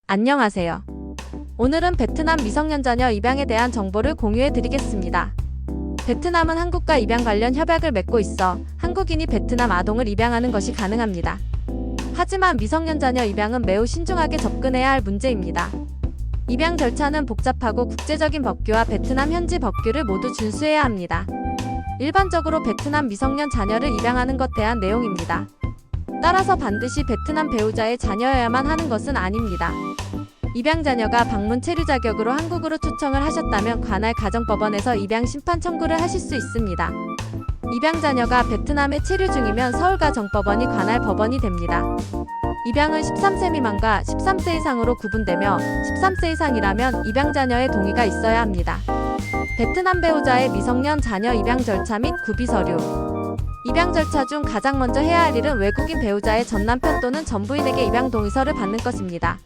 안녕하세요. 오늘은 베트남 미성년 자녀 입양에 대한 정보를 공유해 드리겠습니다. 베트남은 한국과 입양 관련 협약을 맺고 있어 한국인이 베트남 아동을 입양하는 것이 가능합니다. 하지만 미성년 자녀 입양은 매우 신중하게 접근해야 할 문제입니다. 입양 절차는 복잡하고 국제적인 법규와 베트남 현지 법규를 모두 준수해야 합니다. 일반적으로 베트남 미성년 자녀를 입양하는 것 대한 내용입니다. 따라서 반드시 베트남 배우자의 자녀여야만 하는 것은 아닙니다. 입양 자녀가 방문 체류 자격으로 한국으로 초청을 하셨다면 관할 가정법원에서 입양 심판 청구를 하실 수 있습니다. 입양 자녀가 베트남에 체류 중이면 서울가정법원이 관할 법원이 됩니다. 입양은 13세 미만과 13세 이상으로 구분되며 13세 이상이라면 입양 자녀의 동의가 있어야 합니다. 베트남 배우자의 미성년 자녀 입양 절차 및 구비 서류. 입양 절차 중 가장 먼저 해야 할 일은 외국인 배우자의 전남편 또는 전부인에게 입양 동의서를 받는 것입니다.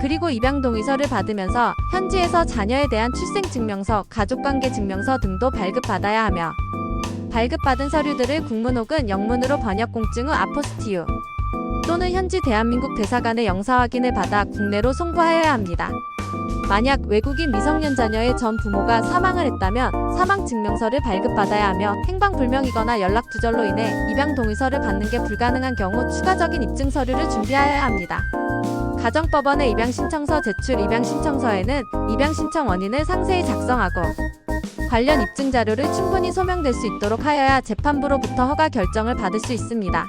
그리고 입양 동의서를 받으면서 현지에서 자녀에 대한 출생증명서, 가족관계증명서 등도 발급받아야 하며 발급받은 서류들을 국문 혹은 영문으로 번역 공증 후 아포스티유 또는 현지 대한민국 대사관의 영사 확인을 받아 국내로 송부하여야 합니다. 만약 외국인 미성년 자녀의 전 부모가 사망을 했다면 사망증명서를 발급받아야 하며 행방불명이거나 연락두절로 인해 입양 동의서를 받는 게 불가능한 경우 추가적인 입증 서류를 준비하여야 합니다. 가정법원의 입양신청서 제출. 입양신청서에는 입양신청 원인을 상세히 작성하고 관련 입증 자료를 충분히 소명될 수 있도록 하여야 재판부로부터 허가 결정을 받을 수 있습니다.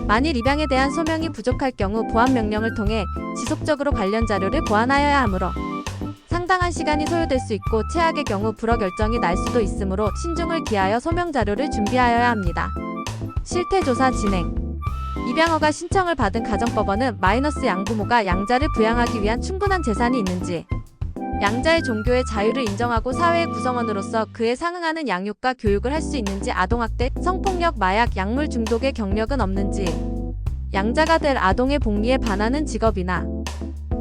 만일 입양에 대한 소명이 부족할 경우 보완명령을 통해 지속적으로 관련 자료를 보완하여야 하므로 상당한 시간이 소요될 수 있고 최악의 경우 불허 결정이 날 수도 있으므로 신중을 기하여 소명 자료를 준비하여야 합니다. 실태조사 진행. 입양허가 신청을 받은 가정법원은 마이너스 양부모가 양자를 부양하기 위한 충분한 재산이 있는지, 양자의 종교의 자유를 인정하고 사회의 구성원으로서 그에 상응하는 양육과 교육을 할 수 있는지, 아동학대, 성폭력, 마약, 약물 중독의 경력은 없는지, 양자가 될 아동의 복리에 반하는 직업이나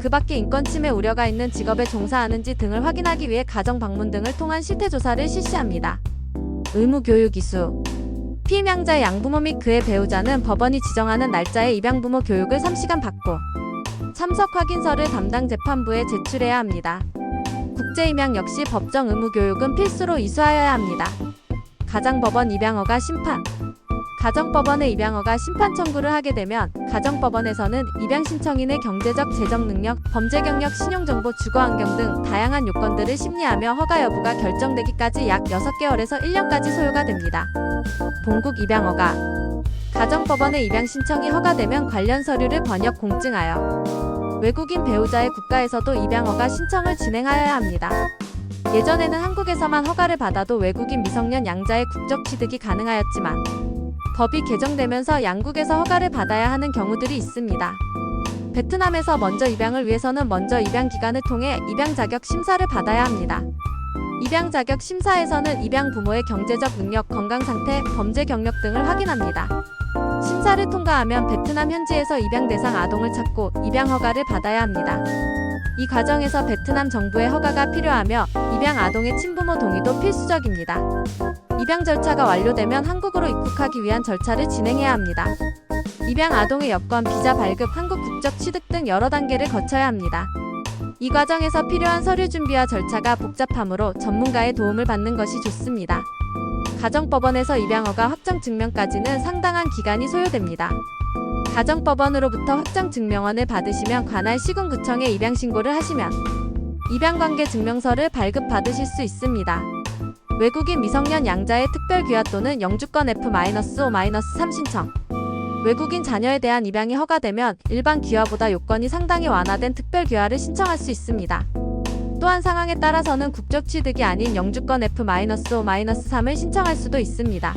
그 밖에 인권침해 우려가 있는 직업에 종사하는지 등을 확인하기 위해 가정방문 등을 통한 실태조사를 실시합니다. 의무교육 이수. 피임양자의 양부모 및 그의 배우자는 법원이 지정하는 날짜에 입양부모 교육을 3시간 받고 참석 확인서를 담당 재판부에 제출해야 합니다. 국제입양 역시 법정 의무교육은 필수로 이수하여야 합니다. 가정법원 입양허가 심판. 가정법원의 입양허가 심판 청구를 하게 되면 가정법원에서는 입양신청인의 경제적, 재정 능력, 범죄 경력, 신용정보, 주거환경 등 다양한 요건들을 심리하며 허가 여부가 결정되기까지 약 6개월에서 1년까지 소요가 됩니다. 본국 입양허가. 가정법원의 입양신청이 허가되면 관련 서류를 번역 공증하여 외국인 배우자의 국가에서도 입양허가 신청을 진행하여야 합니다. 예전에는 한국에서만 허가를 받아도 외국인 미성년 양자의 국적 취득이 가능하였지만 법이 개정되면서 양국에서 허가를 받아야 하는 경우들이 있습니다. 베트남에서 먼저 입양을 위해서는 먼저 입양 기관을 통해 입양 자격 심사를 받아야 합니다. 입양 자격 심사에서는 입양 부모의 경제적 능력, 건강 상태, 범죄 경력 등을 확인합니다. 심사를 통과하면 베트남 현지에서 입양 대상 아동을 찾고 입양 허가를 받아야 합니다. 이 과정에서 베트남 정부의 허가가 필요하며 입양 아동의 친부모 동의도 필수적입니다. 입양 절차가 완료되면 한국으로 입국하기 위한 절차를 진행해야 합니다. 입양 아동의 여권, 비자 발급, 한국 국적 취득 등 여러 단계를 거쳐야 합니다. 이 과정에서 필요한 서류 준비와 절차가 복잡하므로 전문가의 도움을 받는 것이 좋습니다. 가정법원에서 입양허가 확정 증명까지는 상당한 기간이 소요됩니다. 가정법원으로부터 확정 증명원을 받으시면 관할 시군구청에 입양 신고를 하시면 입양관계 증명서를 발급받으실 수 있습니다. 외국인 미성년 양자의 특별귀화 또는 영주권 F-5-3 신청. 외국인 자녀에 대한 입양이 허가되면 일반 귀화보다 요건이 상당히 완화된 특별귀화를 신청할 수 있습니다. 또한 상황에 따라서는 국적 취득이 아닌 영주권 F-5-3을 신청할 수도 있습니다.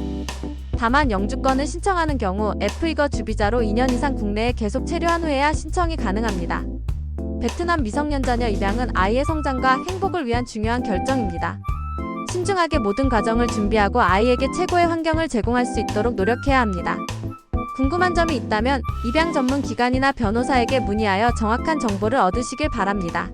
다만 영주권을 신청하는 경우 F-이거 주비자로 2년 이상 국내에 계속 체류한 후에야 신청이 가능합니다. 베트남 미성년 자녀 입양은 아이의 성장과 행복을 위한 중요한 결정입니다. 신중하게 모든 과정을 준비하고 아이에게 최고의 환경을 제공할 수 있도록 노력해야 합니다. 궁금한 점이 있다면 입양 전문 기관이나 변호사에게 문의하여 정확한 정보를 얻으시길 바랍니다.